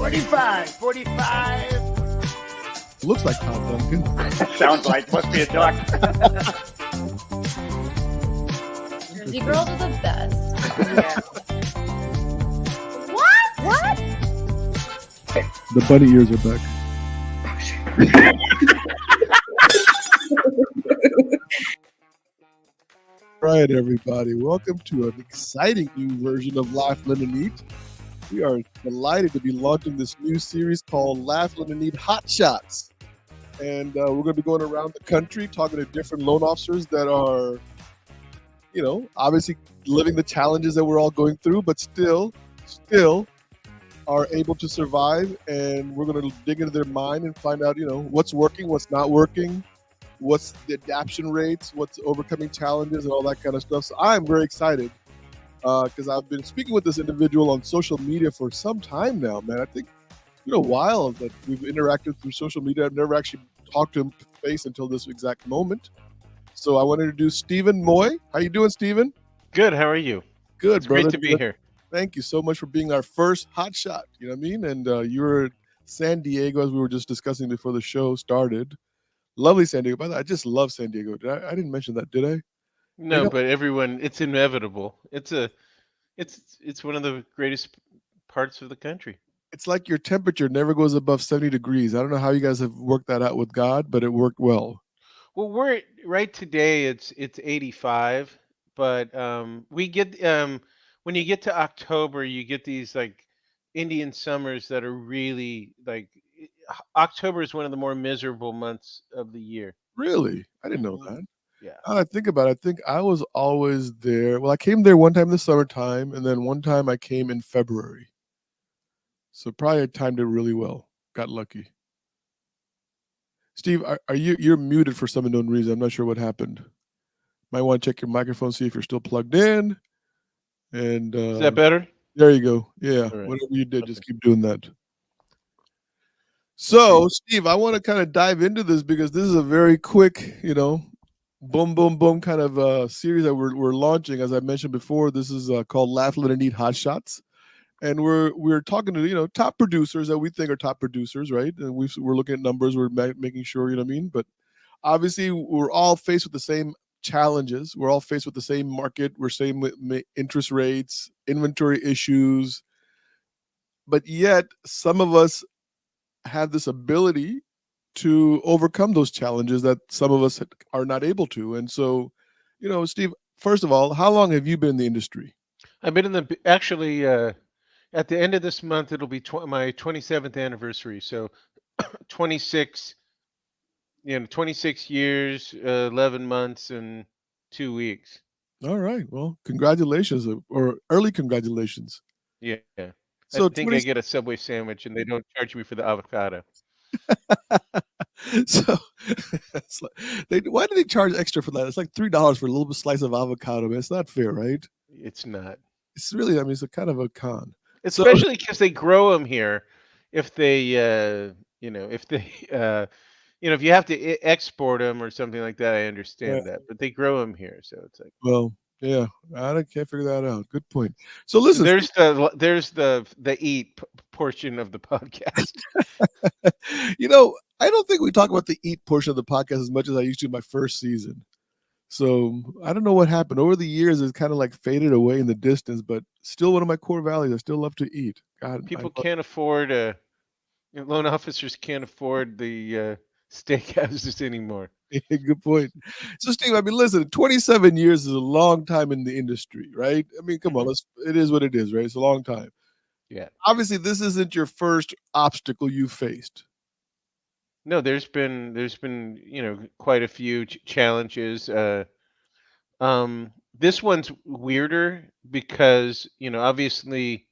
45. Looks like Todd Duncan. Sounds like, must be a duck. Jersey girls are the best. Yeah. What? The bunny ears are back. Right, everybody. Welcome to an exciting new version of Laugh, Learn, and Eat. We are delighted to be launching this new series called Laugh, Learn, and Eat HOTSHOTS. And we're going to be going around the country talking to different loan officers that are, obviously living the challenges that we're all going through, but still are able to survive. And we're going to dig into their mind and find out, what's working, what's not working, what's the adaptation rates, what's overcoming challenges, and all that kind of stuff. So I'm very excited because I've been speaking with this individual on social media for some time now, man. I think it's been a while that we've interacted through social media. I've never actually talked to him face until this exact moment. So I want to introduce Stephen Moye. How you doing, Stephen? Good. How are you? Good, It's brother. great to be here. Thank you so much for being our first hot shot. You know what I mean? And you were in San Diego, as we were just discussing before the show started. Lovely San Diego. By the way, I just love San Diego. I didn't mention that, did I? No, but everyone, it's inevitable. It's one of the greatest parts of the country. It's like your temperature never goes above 70 degrees. I don't know how you guys have worked that out with God, but it worked well. Well, we're right today. It's 85, but we get when you get to October, you get these like Indian summers that are really like October is one of the more miserable months of the year. Really? I didn't know that. Yeah. Now that I think about it, I think I was always there. Well, I came there one time in the summertime, and then one time I came in February. So probably I timed it really well. Got lucky. Steve, are you're muted for some unknown reason? I'm not sure what happened. Might want to check your microphone, see if you're still plugged in. And Is that better? there you go. Yeah, All right. whatever you did, just keep doing that. So, Steve, I want to kind of dive into this because this is a very quick, boom, boom, boom kind of series that we're launching. As I mentioned before, this is called Laugh, Learn, and Eat HOTSHOTS. And we're talking to top producers that we think are top producers, right? And we're looking at numbers, we're making sure, you know what I mean. But obviously, we're all faced with the same challenges. We're all faced with the same market. We're same with interest rates, inventory issues. But yet, some of us have this ability to overcome those challenges that some of us are not able to. And so, Steve, first of all, how long have you been in the industry? I've been in the actually. At the end of this month, it'll be my 27th anniversary. So 26 years, 11 months, and 2 weeks. All right. Well, congratulations, or early congratulations. Yeah. So I think I get a Subway sandwich, and they don't charge me for the avocado. So why do they charge extra for that? It's like $3 for a little slice of avocado, man. It's not fair, right? It's not. It's really, it's a kind of a con. Especially because they grow them here. If they, if you have to export them or something like that, I understand that. But they grow them here, so it's like. Well, yeah, I can't figure that out. Good point. So listen, there's the eat portion of the podcast. I don't think we talk about the eat portion of the podcast as much as I used to in my first season. So I don't know what happened. Over the years, it's kind of like faded away in the distance, but still one of my core values. I still love to eat. God, people can't afford loan officers can't afford the steakhouses anymore. Good point. So, Steve, listen, 27 years is a long time in the industry, right? Come on, it is what it is, right? It's a long time. Yeah. Obviously, this isn't your first obstacle you faced. No, there's been quite a few challenges. This one's weirder because obviously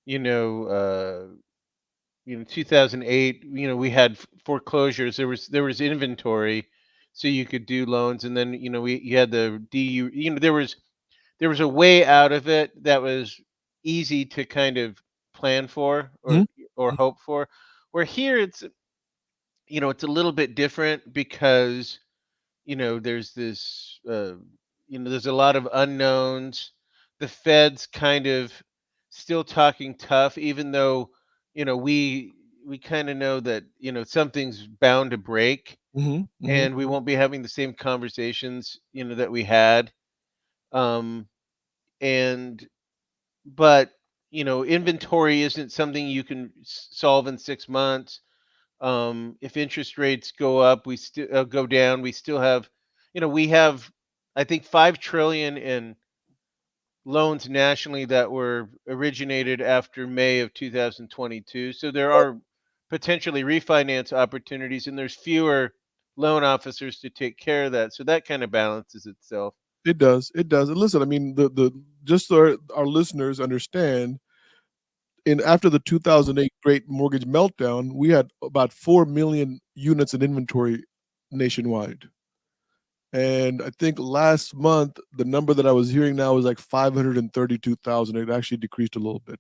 2008 we had foreclosures. There was inventory, so you could do loans, and then you had the DU. There was a way out of it that was easy to kind of plan for or hope for. Where here it's it's a little bit different because there's this there's a lot of unknowns. The Fed's kind of still talking tough, even though we kind of know that something's bound to break, Hmm. Hmm. and we won't be having the same conversations that we had. Um, and but inventory isn't something you can solve in 6 months. If interest rates go up, we still go down. We still have, we have, I think, 5 trillion in loans nationally that were originated after May of 2022. So there are potentially refinance opportunities, and there's fewer loan officers to take care of that. So that kind of balances itself. It does. It does. And listen, I mean, the just so our listeners understand, in after the 2008 great mortgage meltdown, we had about 4 million units in inventory nationwide. And I think last month, the number that I was hearing now is like 532,000. It actually decreased a little bit.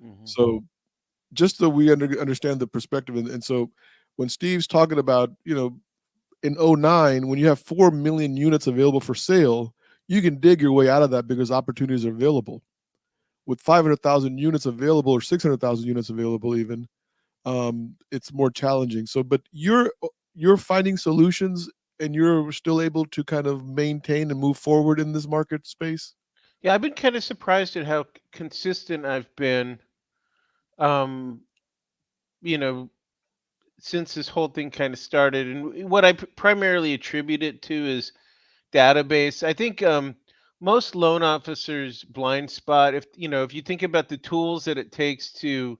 Hmm. So just so we understand the perspective. And so when Steve's talking about, in '09, when you have 4 million units available for sale, you can dig your way out of that because opportunities are available. With 500,000 units available or 600,000 units available, even, it's more challenging. So, but you're finding solutions and you're still able to kind of maintain and move forward in this market space. Yeah, I've been kind of surprised at how consistent I've been. Um, you know, since this whole thing kind of started, and what I primarily attribute it to is database. I think most loan officers blind spot, if you think about the tools that it takes to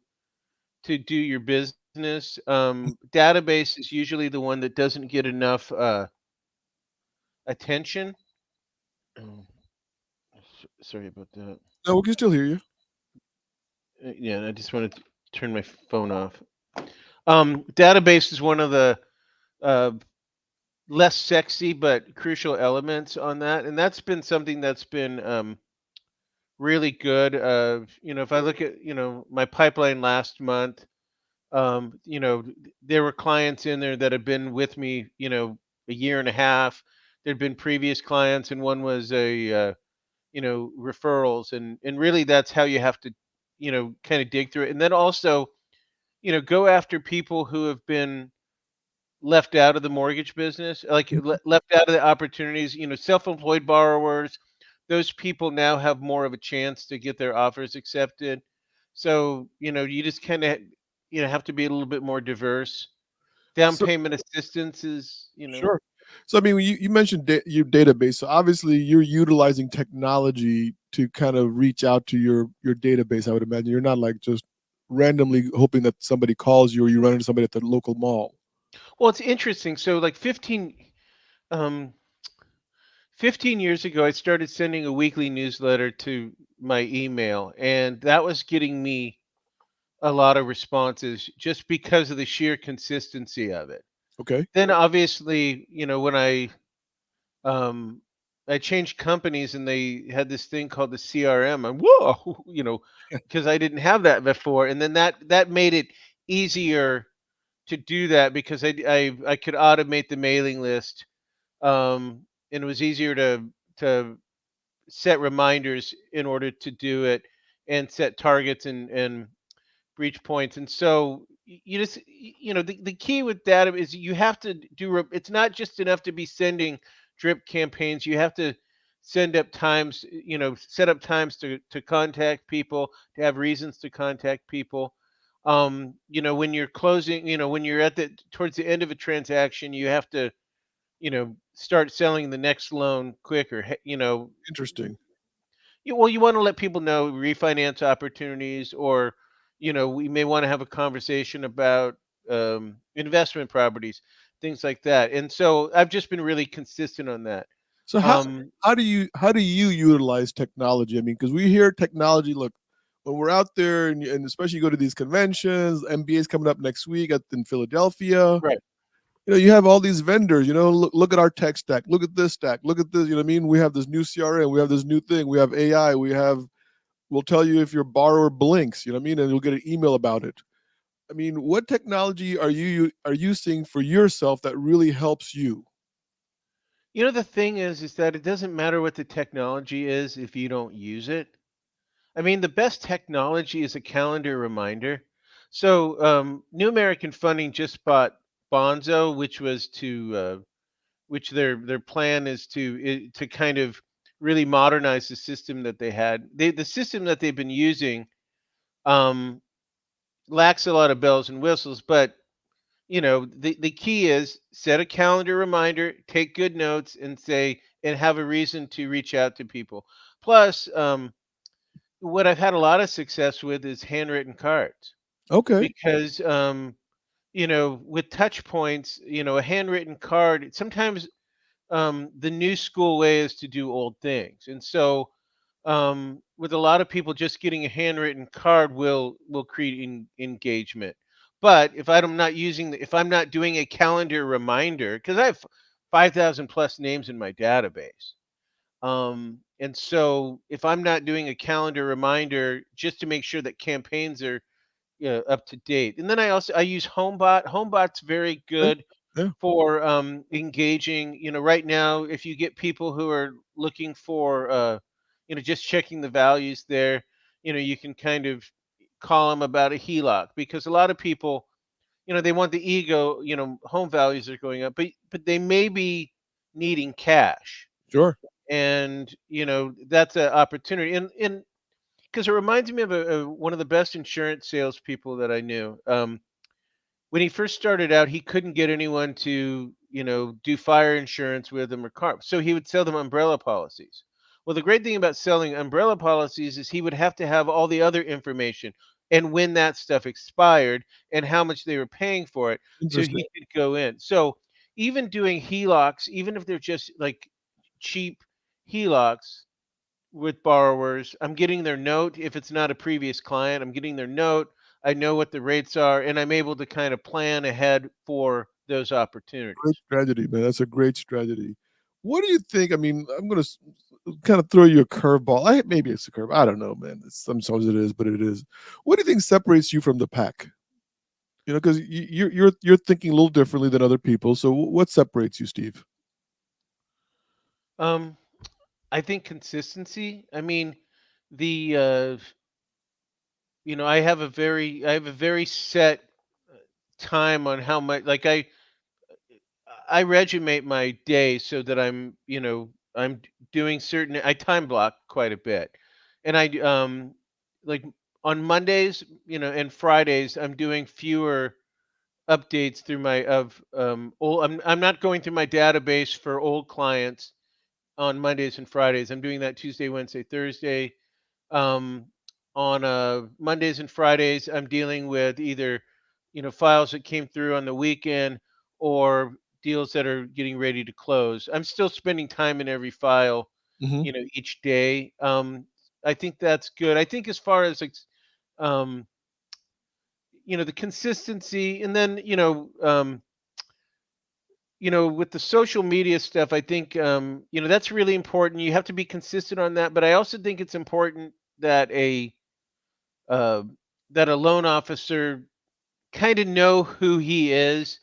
do your business, database is usually the one that doesn't get enough attention. Oh, sorry about that. No, we can still hear you. Yeah, I just wanted to turn my phone off. Database is one of the uh, less sexy but crucial elements on that, and that's been something that's been really good. If I look at my pipeline last month, there were clients in there that have been with me, a year and a half. There'd been previous clients, and one was a referrals, and really that's how you have to kind of dig through it, and then also go after people who have been left out of the mortgage business, like left out of the opportunities, self-employed borrowers. Those people now have more of a chance to get their offers accepted. So, you just kind of, have to be a little bit more diverse. Down So payment assistance is, sure. So I mean, you mentioned your database. So obviously, you're utilizing technology to kind of reach out to your database. I would imagine you're not like just randomly hoping that somebody calls you or you run into somebody at the local mall. well, it's interesting. So like um, 15 years ago, I started sending a weekly newsletter to my email, and that was getting me a lot of responses just because of the sheer consistency of it. Okay. Then obviously, when um I changed companies and they had this thing called the CRM, and whoa, because I didn't have that before, and then that made it easier to do that because I could automate the mailing list, and it was easier to set reminders in order to do it and set targets and breach points. And so you just the key with data is you have to it's not just enough to be sending drip campaigns. You have to send up times, set up times to contact people, to have reasons to contact people. When you're closing, when you're at the towards the end of a transaction, you have to start selling the next loan quicker. Interesting. You want to let people know refinance opportunities, or we may want to have a conversation about investment properties, things like that. And so I've just been really consistent on that. So Um, how do you utilize technology? I mean, because we hear technology. Look, when we're out there, and especially you go to these conventions, MBA's coming up next week in Philadelphia. right. You have all these vendors. Look at our tech stack. Look at this stack. Look at this. You know what I mean? We have this new CRM. We have this new thing. We have AI. We'll tell you if your borrower blinks. You know what I mean? And you'll get an email about it. I mean, what technology are you seeing for yourself that really helps you? The thing is that it doesn't matter what the technology is if you don't use it. I mean, the best technology is a calendar reminder. So New American Funding just bought Bonzo, which was which their plan is to kind of really modernize the system that they had. The system that they've been using um, lacks a lot of bells and whistles, but the key is set a calendar reminder, take good notes, and say and have a reason to reach out to people. Plus, what I've had a lot of success with is handwritten cards Okay, because with touch points, a handwritten card sometimes the new school way is to do old things, and so with a lot of people, just getting a handwritten card will create engagement. But if I'm not doing a calendar reminder, because I have 5,000 plus names in my database, and so if I'm not doing a calendar reminder just to make sure that campaigns are up to date, and then I use Homebot. Homebot's very okay, good yeah, for engaging. Right now, if you get people who are looking for, just checking the values there, you can kind of call them about a HELOC because a lot of people, they want the ego, home values are going up, but they may be needing cash, sure. and that's an opportunity, and because it reminds me of one of the best insurance salespeople that I knew. When he first started out, he couldn't get anyone to, do fire insurance with him or car. So he would sell them umbrella policies. Well, the great thing about selling umbrella policies is he would have to have all the other information and when that stuff expired and how much they were paying for it so Interesting. he could go in. So even doing HELOCs, even if they're just like cheap HELOCs, with borrowers. I'm getting their note. If it's not a previous client, I'm getting their note. I know what the rates are, and I'm able to kind of plan ahead for those Great opportunities. strategy, man. That's a great strategy. What do you think? I mean, I'm going to kind of throw you a curveball. Maybe it's a curve. I don't know, man. Sometimes it is, but it is. What do you think separates you from the pack? Because you're thinking a little differently than other people. So what separates you, Steve? Um, I think consistency. I mean, the I have a very set time on how much. Like I regimate my day so that doing certain. I time block quite a bit, and like on Mondays, and Fridays, I'm doing fewer updates through my of old. I'm not going through my database for old clients on Mondays and Fridays. I'm doing that Tuesday, Wednesday, Thursday. Um, on Mondays and Fridays, I'm dealing with either files that came through on the weekend or deals that are getting ready to close. I'm still spending time in every file, Hmm. each day. I think that's good. I think as far as like um, the consistency, and then with the social media stuff, I think that's really important. You have to be consistent on that, but I also think it's important that uh, a loan officer kind of know who he is.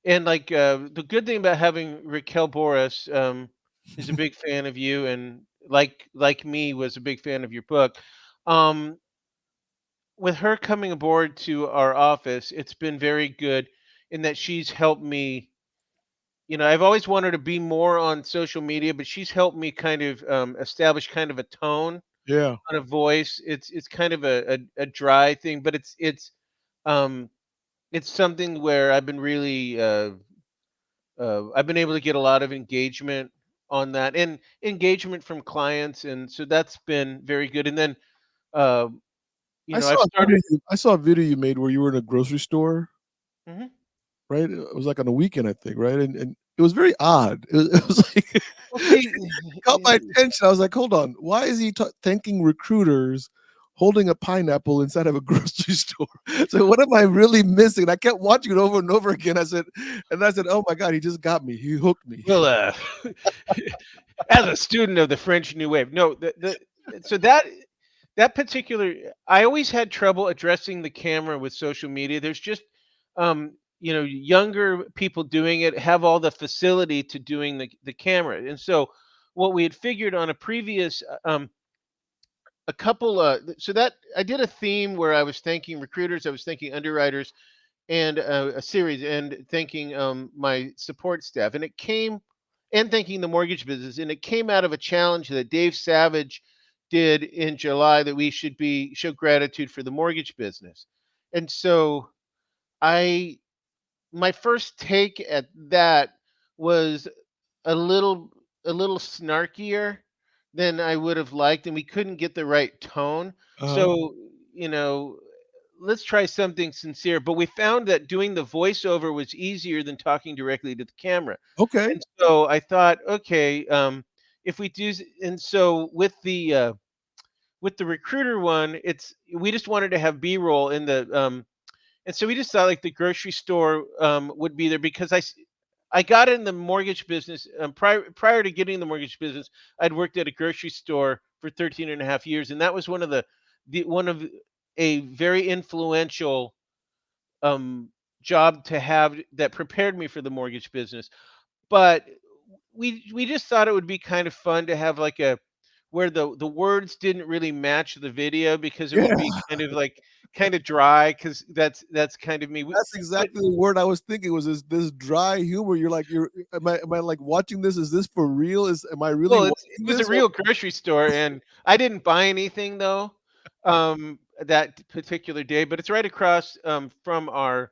And like the good thing about having Raquel Boris, who's a big fan of you, and like me was a big fan of your book. Um, with her coming aboard to our office, it's been very good in that she's helped me. I've always wanted to be more on social media, but she's helped me kind of establish kind of a tone Yeah, on a voice. It's kind of a dry thing, but um, it's something where I've been able to get a lot of engagement on that and engagement from clients, and so that's been very good. And then uh, I've started. I saw a video you made where you were in a grocery store, Mhm. right? It was like on a weekend, I think, right? And it was very odd. It was like Well, see, it caught my attention. I was like, hold on, why is he thanking recruiters holding a pineapple inside of a grocery store? So what am I really missing? I kept watching it over and over again. I said, oh my god, he just got me. He hooked me. well, as a student of the French New Wave, no, so that particular, I always had trouble addressing the camera with social media. There's just younger people doing it have all the facility to doing the camera, and so what we had figured on a previous a couple. So that I did a theme where I was thanking recruiters, I was thanking underwriters, and a series, and thanking my support staff, and it came, and thanking the mortgage business, and it came out of a challenge that Dave Savage did in July, that we should be show gratitude for the mortgage business. And so I my first take at that was a little a little snarkier than I would have liked, and we couldn't get the right tone. Uh-huh. So, you know, let's try something sincere. But we found that doing the voiceover was easier than talking directly to the camera. Okay. And so I thought, okay, if we do, and so with the recruiter one, it's we just wanted to have B-roll in the and so we just thought like the grocery store would be there, because I got in the mortgage business prior to getting in the mortgage business. I'd worked at a grocery store for 13 and a half years, and that was one of the one of a very influential um, job to have that prepared me for the mortgage business. But we just thought it would be kind of fun to have like a where the words didn't really match the video, because it would Yeah. be kind of like kind of dry, because that's kind of me. That's But exactly the word I was thinking was this dry humor. You're like, am I like watching this? Is this for real? Am I really well, it watching was a this? Or real grocery store, and I didn't buy anything though that particular day. But it's right across from our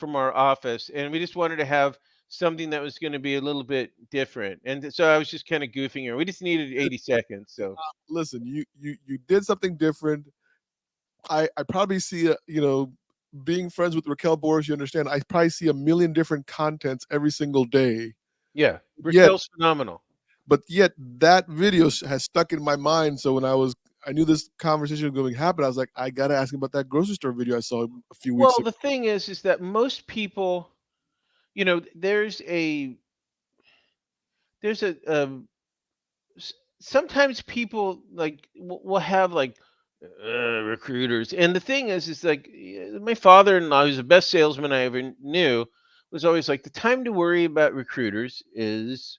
office, and we just wanted to have something that was going to be a little bit different. And so I was just kind of goofing her. We just needed 80 seconds. So listen, you did something different. I probably see being friends with Raquel Boris, you understand, I probably see a million different contents every single day. yeah, Yet, Raquel's phenomenal. but yet that video has stuck in my mind. So when I knew this conversation was going to happen, I was like, I gotta ask him about that grocery store video I saw a few weeks Well, ago. the thing is that most people, there's sometimes people like will have like recruiters, and the thing is like my father-in-law, who's the best salesman I ever knew, was always like, the time to worry about recruiters is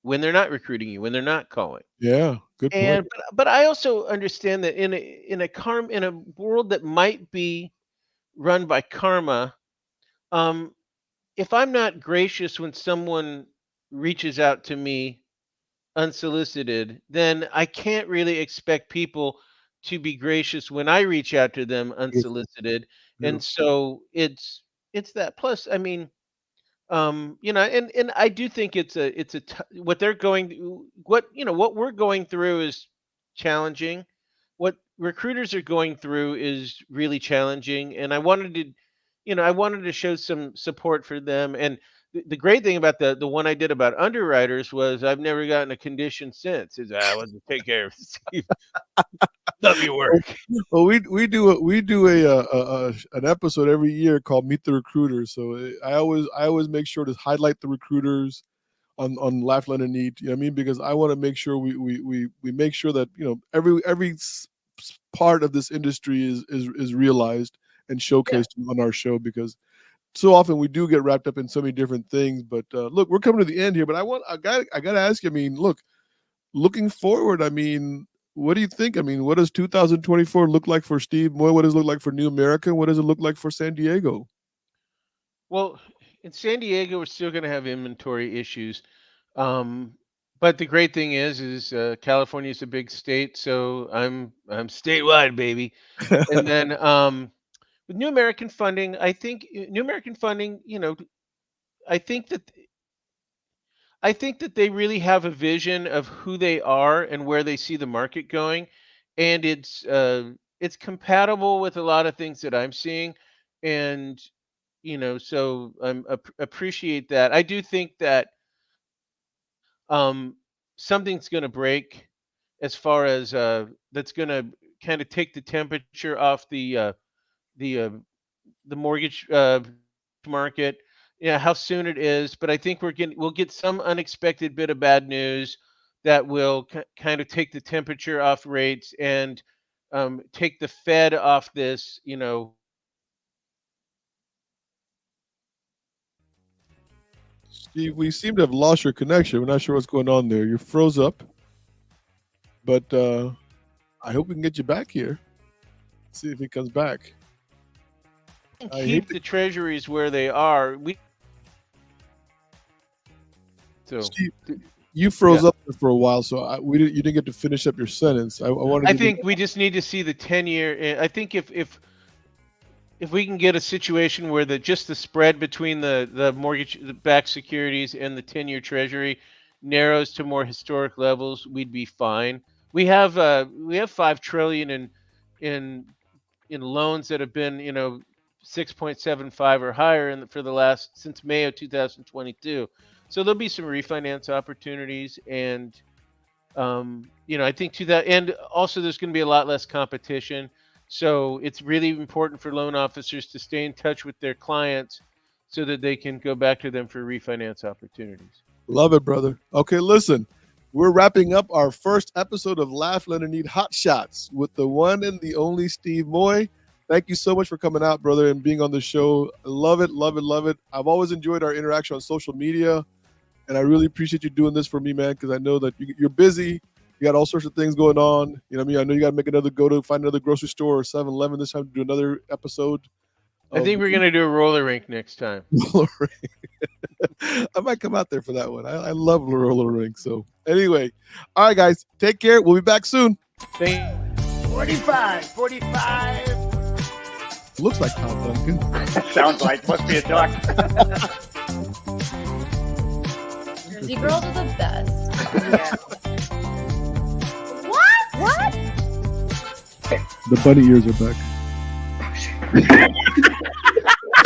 when they're not recruiting you, when they're not calling. Yeah, good point. And but I also understand that in a world that might be run by karma, um, if I'm not gracious when someone reaches out to me unsolicited, then I can't really expect people to be gracious when I reach out to them Beautiful, unsolicited. And beautiful. so it's that. Plus, I mean, and I do think what they're what we're going through is challenging. What recruiters are going through is really challenging, and I wanted to show some support for them. And the great thing about the one I did about underwriters was I've never gotten a condition since. Is I want to take care of Steve. Love your work. Well, we do an episode every year called Meet the Recruiters. So I always make sure to highlight the recruiters on Lifeline and Need. You know what I mean? Because I want to make sure we make sure that every part of this industry is realized and Yeah. showcased on our show, because so often we do get wrapped up in so many different things. But look, we're coming to the end here. But I got to ask you. I mean, look, looking forward, I mean, what do you think? I mean, what does 2024 look like for Steve Moy? What does it look like for New America? What does it look like for San Diego? Well, in San Diego, we're still going to have inventory issues. Um, but the great thing is California is a big state, so I'm statewide, baby. And then with New American funding, I think New American funding, I think that I think that they really have a vision of who they are and where they see the market going, and it's compatible with a lot of things that I'm seeing, and so appreciate that. I do think that um, something's going to break as far as that's going to kind of take the temperature off the uh, the mortgage market. Yeah, how soon it is, but I think we'll get some unexpected bit of bad news that will kind of take the temperature off rates, and take the Fed off this. Steve, we seem to have lost your connection. We're not sure what's going on there. You froze up, but I hope we can get you back here. See if he comes back. I hate Keep the treasuries where they are. Steve, you froze up there for a while, so you didn't get to finish up your sentence. I wanted. I think we just need to see the 10-year. I think if we can get a situation where just the spread between the mortgage-backed securities and the 10-year treasury narrows to more historic levels, we'd be fine. We have $5 trillion in loans that have been 6.75 or higher since May of 2022. So there'll be some refinance opportunities, and I think to that end, also there's going to be a lot less competition. So it's really important for loan officers to stay in touch with their clients so that they can go back to them for refinance opportunities. Love it, brother. Okay, listen, we're wrapping up our first episode of Laugh, Learn, and Need Hot Shots with the one and the only Steve Moye. Thank you so much for coming out, brother, and being on the show. Love it, love it, love it. I've always enjoyed our interaction on social media, and I really appreciate you doing this for me, man, because I know that you're busy. You got all sorts of things going on. You know what I mean? I know you got to find another grocery store or 7-Eleven this time to do another episode. I think we're going to do a roller rink next time. I might come out there for that one. I love roller rink. So anyway, all right, guys, take care. We'll be back soon. 45. Looks like Tom Duncan. Sounds like must be a duck. Jersey girls are the best. The bunny ears are back.